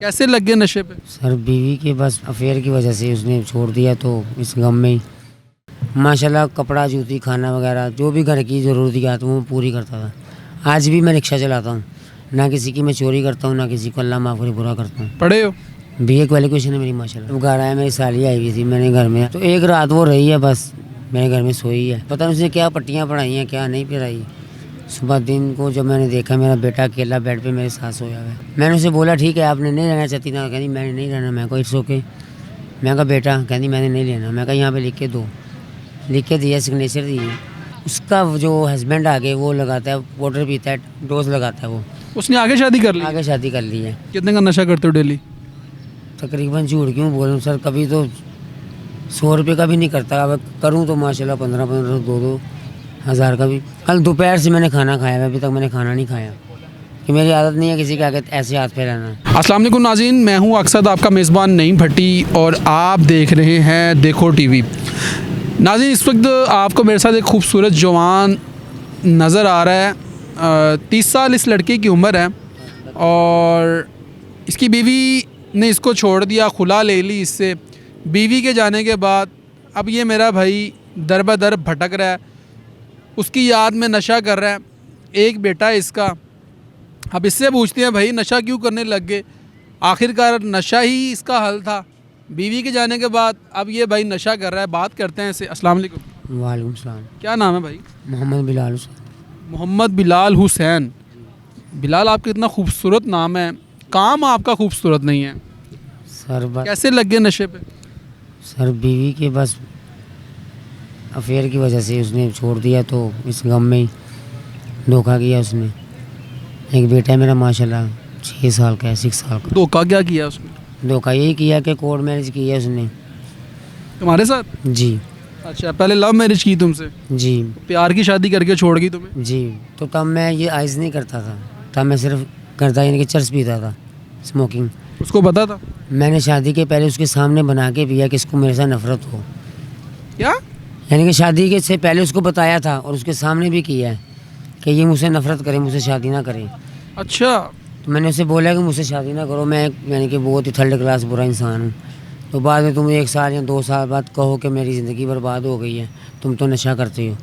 कैसे लग गए नशे पे? सर बीवी के बस अफेयर की वजह से उसने छोड़ दिया, तो इस गम में ही माशाल्लाह कपड़ा जूती खाना वगैरह जो भी घर की ज़रूरियात वो पूरी करता था। आज भी मैं रिक्शा चलाता हूँ, ना किसी की मैं चोरी करता हूँ, ना किसी को अल्लाह माफ़ करे बुरा करता हूँ। पढ़े हो? बीए क्वालिफिकेशन है मेरी माशाल्लाह। घर आया, मेरी साली आई हुई थी, मैंने घर में तो एक रात वो रही है, बस मेरे घर में सोई है। पता नहीं उसने क्या पट्टियाँ पढ़ाई हैं क्या नहीं पढ़ाई। सुबह दिन को जब मैंने देखा मेरा बेटा अकेला बेड पे मेरे साथ सोया हुआ है, मैंने उसे बोला ठीक है आपने नहीं रहना चाहती ना, कहती मैंने नहीं रहना। मैं को इट्स ओके। मैं कहा बेटा, कहती मैंने नहीं लेना। मैं कहा यहाँ पे लिख के दो, लिख के दिया, सिग्नेचर दी। उसका जो हस्बैंड आगे वो लगाता है, वाटर पीता है, डोज लगाता है वो। उसने आगे शादी कर ली? आगे शादी कर ली है। कितने का नशा करते हो डेली? तकरीबन झूठ क्यों बोलूँ सर, कभी तो 100 रुपये का भी नहीं करता, अब करूँ तो माशाल्लाह 15-15 2-2 हज़ार का भी। कल दोपहर से मैंने खाना खाया है, अभी तक मैंने खाना नहीं खाया कि मेरी आदत नहीं है किसी के आगे ऐसे हाथ फैलाना। अस्सलाम वालेकुम नाज़रीन, मैं हूं अक्सद आपका मेज़बान नईम भट्टी और आप देख रहे हैं देखो टीवी। नाज़रीन, इस वक्त आपको मेरे साथ एक खूबसूरत जवान नज़र आ रहा है। 30 साल इस लड़के की उम्र है और इसकी बीवी ने इसको छोड़ दिया, खुला ले ली इससे। बीवी के जाने के बाद अब ये मेरा भाई दर बदर भटक रहा है, उसकी याद में नशा कर रहा है। एक बेटा है इसका। अब इससे पूछते हैं भाई नशा क्यों करने लग गए? आखिरकार नशा ही इसका हल था। बीवी के जाने के बाद अब ये भाई नशा कर रहा है। बात करते हैं इससे। अस्सलाम वालेकुम। वालेकुम सलाम। क्या नाम है भाई? मोहम्मद बिलाल हुसैन। मोहम्मद बिलाल हुसैन। बिलाल, आपका इतना खूबसूरत नाम है, काम आपका खूबसूरत नहीं है। सर कैसे लग गए नशे पे? सर बीवी के बस अफेयर की वजह से उसने छोड़ दिया, तो इस गम में ही धोखा किया उसने। एक बेटा है मेरा माशाल्लाह 6 साल का है, 6 साल का। धोखा क्या किया उसने? धोखा यही किया कि कोर्ट मैरिज की है उसने। तुम्हारे साथ? जी अच्छा, पहले लव मैरिज की तुमसे? जी प्यार की शादी करके छोड़ गई तुम्हें? जी। तो तब मैं ये आइज़ नहीं करता था, तब मैं सिर्फ करता यानी कि चर्च पीता था, स्मोकिंग। उसको पता था? मैंने शादी के पहले उसके सामने बना के पिया कि इसको मेरे साथ नफरत हो। क्या? यानी कि शादी के से पहले उसको बताया था और उसके सामने भी किया है कि ये मुझसे नफरत करे, मुझसे शादी ना करे। अच्छा। तो मैंने उसे बोला कि मुझसे शादी ना करो, मैं यानी कि बहुत ही थर्ड क्लास बुरा इंसान हूँ। तो बाद में तुम 1 साल या 2 साल बाद कहो कि मेरी ज़िंदगी बर्बाद हो गई है, तुम तो नशा करते हो।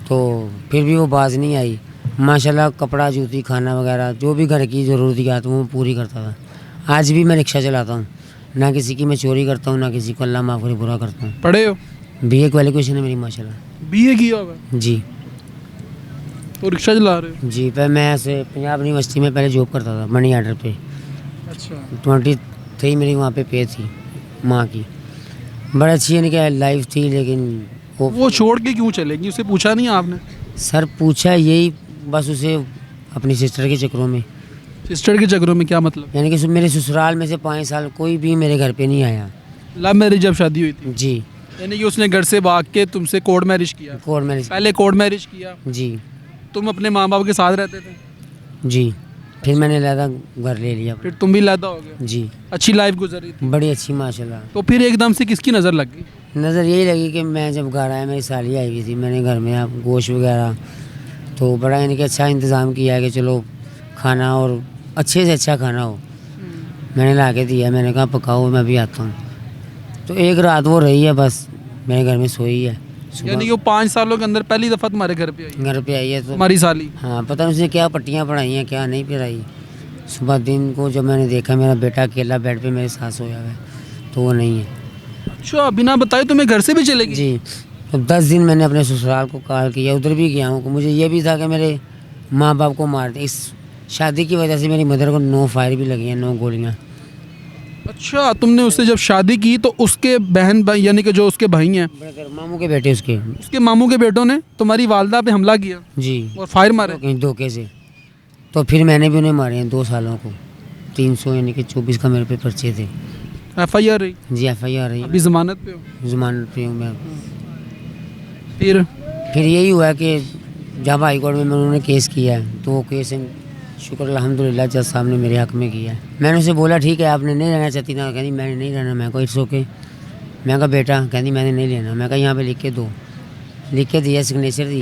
तो फिर भी वो बाज नहीं आई। माशाल्लाह कपड़ा जूती खाना वगैरह जो भी घर की ज़रूरियात वो पूरी करता था। आज भी मैं रिक्शा चलाता हूँ, ना किसी की मैं चोरी करता हूँ, ना किसी को अल्लाह माफ़ करे बुरा करता हूँ। पढ़े हो? बीए क्वालिफिकेशन है मेरी माशाल्लाह। बीए किया होगा जी तो रिक्शा चला रहे हो? जी। पर मैं ऐसे पंजाब यूनिवर्सिटी में पहले जॉब करता था मनी आर्डर पे। अच्छा। 23 मेरी वहाँ पे पे थी माँ की। बड़ी अच्छी यानी कि लाइफ थी, लेकिन वो छोड़ के क्यों चलेगी? उसे पूछा नहीं आपने? सर पूछा यही बस उसे अपनी सिस्टर के चक्करों में। सिस्टर के चक्करों में? क्या मतलब? यानी कि मेरे ससुराल में से 5 साल कोई भी मेरे घर पे नहीं आया। लव मैरिज जब शादी हुई थी? जी। यानी कि उसने घर से भाग के तुमसे कोर्ट मैरिज किया? Court marriage. पहले कोर्ट मैरिज किया? जी तुम अपने माँ बाप के साथ रहते थे? जी। फिर मैंने लहदा घर ले लिया। फिर तुम भी लैदा हो गए? जी। अच्छी लाइफ गुजरी थी? बड़ी अच्छी माशाल्लाह। तो फिर एकदम से किसकी नज़र लग गई? नज़र यही लगी कि मैं जब घर आया, मेरी साली आई हुई थी, मैंने घर में आप गोश्त वगैरह तो बड़ा यानी कि अच्छा इंतज़ाम किया कि चलो खाना और अच्छे से अच्छा खाना हो। मैंने ला के दिया, मैंने कहा पकाओ मैं भी आता हूँ। तो एक रात वो रही है, बस मेरे घर में सोई है। यानी कि वो 5 सालों के अंदर पहली दफ़ा तुम्हारे घर पे आई? घर पे आई है तो तुम्हारी साली? हाँ, पता नहीं उसने क्या पट्टियाँ पढ़ाई हैं क्या नहीं पढ़ाई। सुबह दिन को जब मैंने देखा मेरा बेटा अकेला बेड पे मेरे साथ सोया हुआ है, तो वो नहीं है। अच्छा, बिना बताए तुम्हें घर से भी चलेगी? जी। तो 10 दिन मैंने अपने ससुराल को कॉल किया, उधर भी गया हूँ। मुझे ये भी था कि मेरे माँ बाप को मार दे। इस शादी की वजह से मेरी मदर को 9 फायर भी लगी हैं, 9 गोलियाँ। अच्छा, तुमने उससे जब शादी की तो उसके बहन भाई यानी कि जो उसके भाई हैं, मामू के बेटे उसके उसके मामू के बेटों ने तुम्हारी वालदा पे हमला किया जी और फायर मारे? कहीं धोखे से। तो फिर मैंने भी उन्हें मारे हैं 2 सालों को। 300 यानी कि 24 का मेरे पे पर्चे थे। FIR रही? जी FIR रही। अभी जमानत पे हो? जमानत पे हूँ मैं। फिर यही हुआ कि जब हाई कोर्ट में उन्होंने केस किया है, तो वो केस शुक्र अल्हम्दुलिल्लाह जज साहब ने मेरे हक़ में किया है। मैंने उसे बोला ठीक है आपने नहीं रहना चाहती ना, कहती मैंने नहीं रहना। मैं को इट्स ओके। मैं कहा बेटा, कहती मैंने नहीं लेना। मैं कहा यहाँ पे लिख के दो, लिख के दिया, सिग्नेचर दी।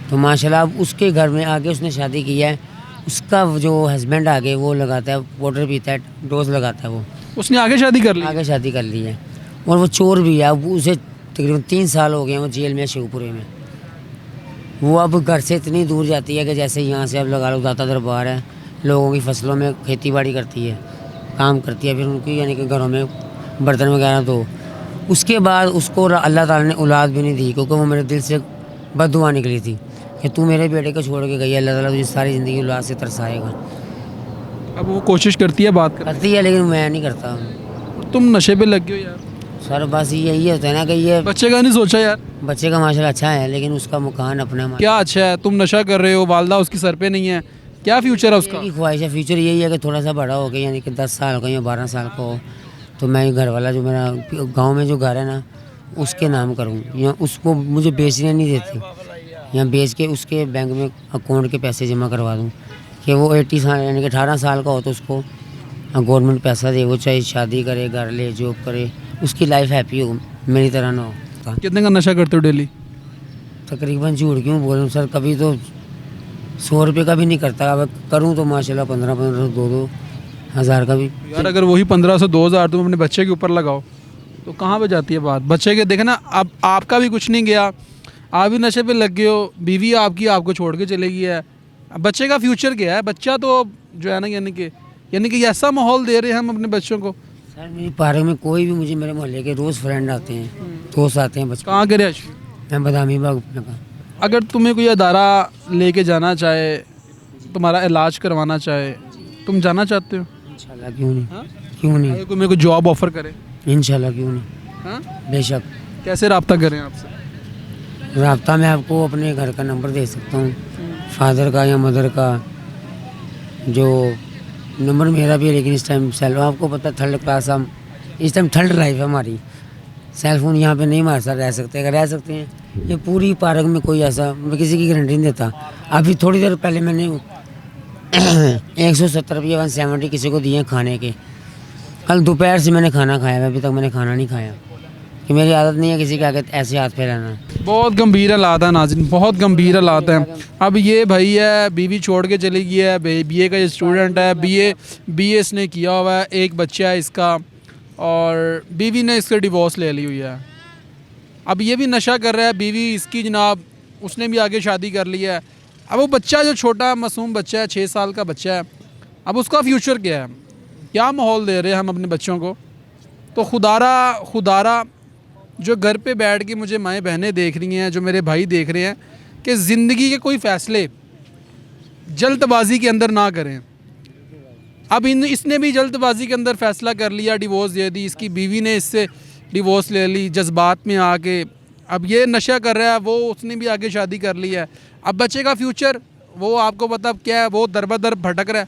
तो माशाल्लाह अब उसके घर में आगे उसने शादी की है उसका जो हस्बैंड आगे वो लगाता है, वाटर पीता है, डोज लगाता है वो। उसने आगे शादी कर ली? आगे शादी कर ली है और वो चोर भी है। अब उसे तकरीबन 3 साल हो गए हैं वो जेल में, शिवपुरी में। वो अब घर से इतनी दूर जाती है कि जैसे यहाँ से अब लगा लो दाता दरबार है, लोगों की फसलों में खेती बाड़ी करती है, काम करती है, फिर उनकी यानी कि घरों में बर्तन वगैरह धो। उसके बाद उसको अल्लाह ताला ने औलाद भी नहीं दी, क्योंकि वो मेरे दिल से बद्दुआ निकली थी कि तू मेरे बेटे को छोड़ के गई है, अल्लाह ताला तुझे सारी ज़िंदगी औलाद से तरसाएगा। अब वो कोशिश करती है बात कर, करती है लेकिन मैं नहीं करता। तुम नशे पे लग गए हो यार। सर बस यही होता है ना कि ये बच्चे का नहीं सोचा यार? बच्चे का माशाल्लाह अच्छा है, लेकिन उसका मकान अपना क्या अच्छा है? तुम नशा कर रहे हो, वालदा उसकी सर पे नहीं है, क्या फ्यूचर है उसका? मेरी ख्वाहिश है, फ्यूचर यही है कि थोड़ा सा बड़ा हो गया, यानी कि 10 साल का या 12 साल का हो, तो मैं घर वाला जो मेरा गांव में जो घर है ना उसके नाम करूं, या उसको मुझे बेचने नहीं देते, या बेच के उसके बैंक में अकाउंट के पैसे जमा करवा दूं कि वो 80 साल यानी कि 18 साल का हो तो उसको गवर्नमेंट पैसा दे, वो चाहे शादी करे, घर ले, जॉब करे, उसकी लाइफ हैप्पी हो, मेरी तरह ना हो। कितने का नशा करते हो डेली? तकरीबन झूठ क्यों बोलूं सर, कभी तो 100 रुपये का भी नहीं करता, अब करूं तो माशाल्लाह 15-15, 2-2 हज़ार का भी। यार अगर वही 15 से 2000 तुम अपने बच्चे के ऊपर लगाओ तो कहाँ पे जाती है बात? बच्चे के देखे ना, अब आपका भी कुछ नहीं गया, आप भी नशे पे लग गए हो, बीवी आपकी आपको छोड़ के चले गई है, अब बच्चे का फ्यूचर क्या है? बच्चा तो जो है ना यानी कि ऐसा माहौल दे रहे हैं हम अपने बच्चों को। सर मेरी पार्क में कोई भी, मुझे मेरे मोहल्ले के रोज़ फ्रेंड आते हैं, दोस्त आते हैं, बच्चे। कहाँ के रहे? मैं बदामी बाग में का। अगर तुम्हें कोई अदारा लेके जाना चाहे, तुम्हारा इलाज करवाना चाहे, तुम जाना चाहते हो? इंशाल्लाह क्यों नहीं, हाँ? क्यों नहीं, अगर कोई मेरे को जॉब ऑफर करे? इंशाल्लाह क्यों नहीं, हाँ? बेशक। कैसे रब्ता करें आपसे? राब्ता मैं आपको अपने घर का नंबर दे सकता हूँ, फादर का या मदर का, जो नंबर मेरा भी है, लेकिन इस टाइम आपको पता है 3rd क्लास, हम इस टाइम 3rd लाइफ है हमारी, सेल फोन यहाँ पे नहीं हमारे साथ रह सकते। अगर रह सकते हैं, ये पूरी पार्क में कोई ऐसा, मैं किसी की गारंटी नहीं देता। अभी थोड़ी देर पहले मैंने 170 रुपये 170 किसी को दिए हैं खाने के। कल दोपहर से मैंने खाना खाया, अभी तक मैंने खाना नहीं खाया, कि मेरी आदत नहीं है किसी के आगे ऐसे हाथ फैलाना। बहुत गंभीर हालात है नाज़रीन, बहुत गंभीर हालात हैं। अब ये भाई है, बीवी छोड़ के चली गई है, बीए का स्टूडेंट है, बीए इसने किया हुआ है, एक बच्चा है इसका, और बीवी ने इससे डिवोर्स ले ली हुई है। अब ये भी नशा कर रहा है, बीवी इसकी जनाब, उसने भी आगे शादी कर ली है। अब वो बच्चा जो छोटा मासूम बच्चा है, 6 साल का बच्चा है, अब उसका फ्यूचर क्या है? क्या माहौल दे रहे हैं हम अपने बच्चों को? तो खुदारा जो घर पे बैठ के मुझे माएँ बहनें देख रही हैं, जो मेरे भाई देख रहे हैं, कि ज़िंदगी के कोई फ़ैसले जल्दबाजी के अंदर ना करें। अब इसने भी जल्दबाजी के अंदर फ़ैसला कर लिया, डिवोर्स दे दी, इसकी बीवी ने इससे डिवोर्स ले ली जज्बात में आके। अब ये नशा कर रहा है, वो उसने भी आगे शादी कर ली है। अब बच्चे का फ्यूचर वो आपको पता क्या है, वो दर भटक रहा है।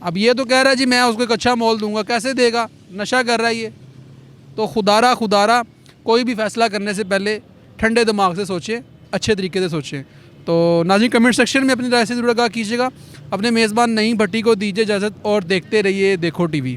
अब ये तो कह रहा है जी मैं उसको एक अच्छा मोल दूंगा, कैसे देगा? नशा कर रहा है ये। तो खुदारा कोई भी फ़ैसला करने से पहले ठंडे दिमाग से सोचें, अच्छे तरीके से सोचें। तो नाज़रीन कमेंट सेक्शन में अपनी राय से ज़रूर आगाह कीजिएगा। अपने मेज़बान नईम भट्टी को दीजिए इजाज़त और देखते रहिए देखो टीवी।